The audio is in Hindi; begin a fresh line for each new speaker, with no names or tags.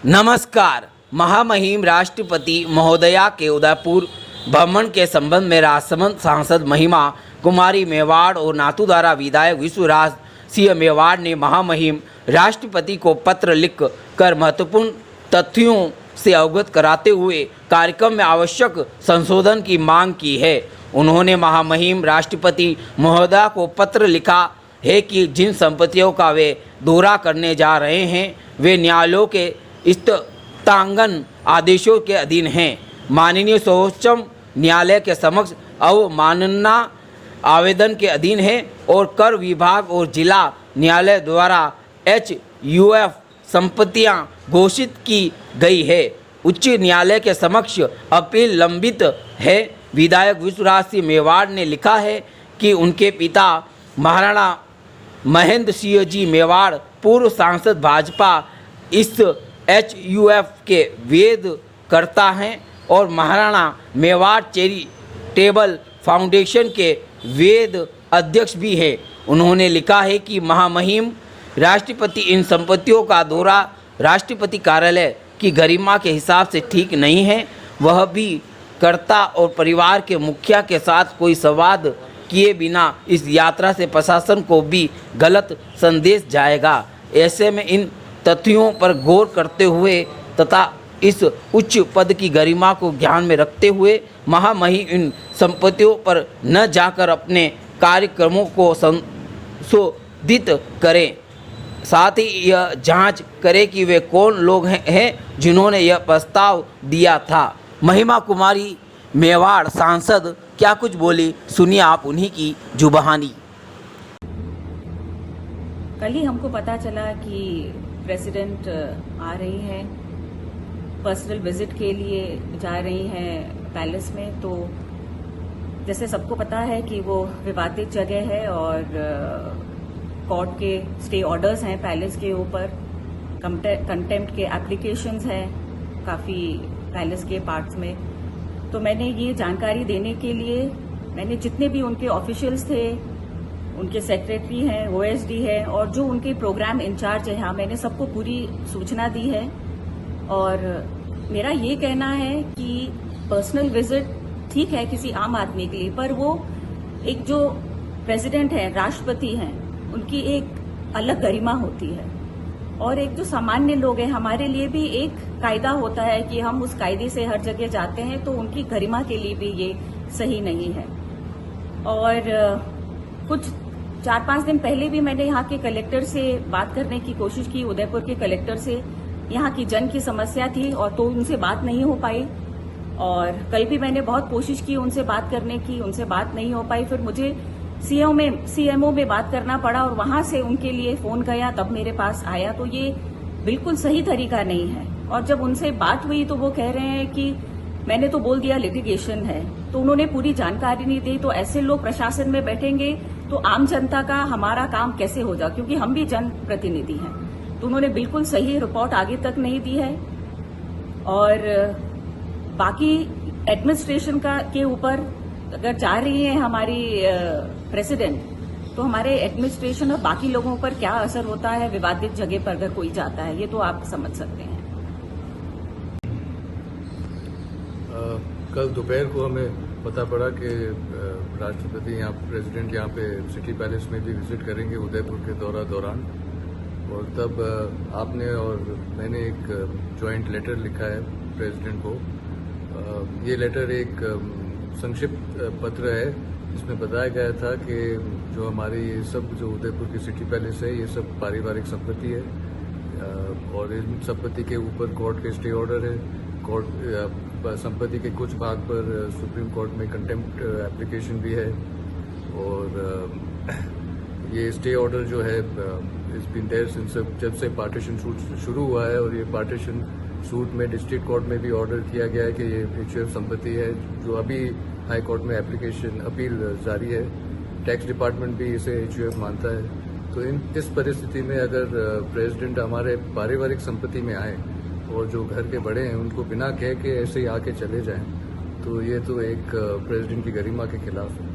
नमस्कार। महामहिम राष्ट्रपति महोदया के उदयपुर भ्रमण के संबंध में राजसमंद सांसद महिमा कुमारी मेवाड़ और नाथूधारा विधायक विश्वराज सिंह मेवाड़ ने महामहिम राष्ट्रपति को पत्र लिख कर महत्वपूर्ण तथ्यों से अवगत कराते हुए कार्यक्रम में आवश्यक संशोधन की मांग की है। उन्होंने महामहिम राष्ट्रपति महोदया को पत्र लिखा है कि जिन संपत्तियों का वे दौरा करने जा रहे हैं वे न्यायालयों के स्थगन आदेशों के अधीन हैं। माननीय सर्वोच्च न्यायालय के समक्ष अवमानना आवेदन के अधीन है और कर विभाग और जिला न्यायालय द्वारा HUF संपत्तियां घोषित की गई है। उच्च न्यायालय के समक्ष अपील लंबित है। विधायक विश्वराज सिंह मेवाड़ ने लिखा है कि उनके पिता महाराणा महेंद्र सिंह जी मेवाड़ पूर्व सांसद भाजपा इस HUF के वेद करता हैं और महाराणा मेवाड़ चैरिटेबल फाउंडेशन के वेद अध्यक्ष भी हैं। उन्होंने लिखा है कि महामहिम राष्ट्रपति इन संपत्तियों का दौरा राष्ट्रपति कार्यालय की गरिमा के हिसाब से ठीक नहीं है। वह भी कर्ता और परिवार के मुखिया के साथ कोई संवाद किए बिना इस यात्रा से प्रशासन को भी गलत संदेश जाएगा। ऐसे में इन तथ्यों पर गौर करते हुए तथा इस उच्च पद की गरिमा को ध्यान में रखते हुए महामहिम इन संपत्तियों पर न जाकर अपने कार्यक्रमों को संशोधित करें। साथ ही यह जांच करें कि वे कौन लोग हैं जिन्होंने यह प्रस्ताव दिया था। महिमा कुमारी मेवाड़ सांसद क्या कुछ बोली, सुनिए आप उन्हीं की जुबानी।
कल ही हमको पता चला कि प्रेसिडेंट आ रही हैं, पर्सनल विजिट के लिए जा रही हैं पैलेस में। तो जैसे सबको पता है कि वो विवादित जगह है और कोर्ट के स्टे ऑर्डर्स हैं पैलेस के ऊपर, कंटेम्प्ट के एप्लीकेशंस हैं काफ़ी पैलेस के पार्ट्स में। तो मैंने ये जानकारी देने के लिए मैंने जितने भी उनके ऑफिशियल्स थे, उनके सेक्रेटरी हैं, OSD है और जो उनके प्रोग्राम इंचार्ज है यहाँ, मैंने सबको पूरी सूचना दी है। और मेरा ये कहना है कि पर्सनल विजिट ठीक है किसी आम आदमी के लिए, पर वो एक जो प्रेसिडेंट है, राष्ट्रपति हैं, उनकी एक अलग गरिमा होती है। और एक जो सामान्य लोग हैं, हमारे लिए भी एक कायदा होता है कि हम उस कायदे से हर जगह जाते हैं, तो उनकी गरिमा के लिए भी ये सही नहीं है। और कुछ 4-5 दिन पहले भी मैंने यहाँ के कलेक्टर से बात करने की कोशिश की, उदयपुर के कलेक्टर से। यहाँ की जन की समस्या थी और तो उनसे बात नहीं हो पाई। और कल भी मैंने बहुत कोशिश की उनसे बात करने की, उनसे बात नहीं हो पाई। फिर मुझे CMO में बात करना पड़ा और वहां से उनके लिए फोन गया, तब मेरे पास आया। तो ये बिल्कुल सही तरीका नहीं है। और जब उनसे बात हुई तो वो कह रहे हैं कि मैंने तो बोल दिया लिटिगेशन है, तो उन्होंने पूरी जानकारी नहीं दी। तो ऐसे लोग प्रशासन में बैठेंगे तो आम जनता का हमारा काम कैसे हो जाए, क्योंकि हम भी जनप्रतिनिधि हैं। तो उन्होंने बिल्कुल सही रिपोर्ट आगे तक नहीं दी है। और बाकी एडमिनिस्ट्रेशन के ऊपर अगर जा रही है हमारी प्रेसिडेंट, तो हमारे एडमिनिस्ट्रेशन और बाकी लोगों पर क्या असर होता है विवादित जगह पर अगर कोई जाता है, ये तो आप समझ सकते हैं।
कल दोपहर को हमें पता पड़ा कि राष्ट्रपति यहाँ प्रेसिडेंट यहाँ पे सिटी पैलेस में भी विजिट करेंगे उदयपुर के दौरान। और तब आपने और मैंने एक जॉइंट लेटर लिखा है प्रेसिडेंट को। ये लेटर एक संक्षिप्त पत्र है जिसमें बताया गया था कि जो हमारी ये सब जो उदयपुर की सिटी पैलेस है, ये सब पारिवारिक संपत्ति है और इन संपत्ति के ऊपर कोर्ट के स्टे ऑर्डर है। कोर्ट संपत्ति के कुछ भाग पर सुप्रीम कोर्ट में कंटेम्प्ट एप्लीकेशन भी है। और ये स्टे ऑर्डर जो है इस बिन देयर सिंस जब से पार्टीशन सूट शुरू हुआ है, और ये पार्टीशन सूट में डिस्ट्रिक्ट कोर्ट में भी ऑर्डर किया गया है कि ये HUF संपत्ति है, जो अभी हाई कोर्ट में एप्लीकेशन अपील जारी है। टैक्स डिपार्टमेंट भी इसे HUF मानता है। तो इस परिस्थिति में अगर प्रेसिडेंट हमारे पारिवारिक संपत्ति में आए और जो घर के बड़े हैं उनको बिना कह के ऐसे ही आके चले जाएं, तो ये तो एक प्रेसिडेंट की गरिमा के खिलाफ है।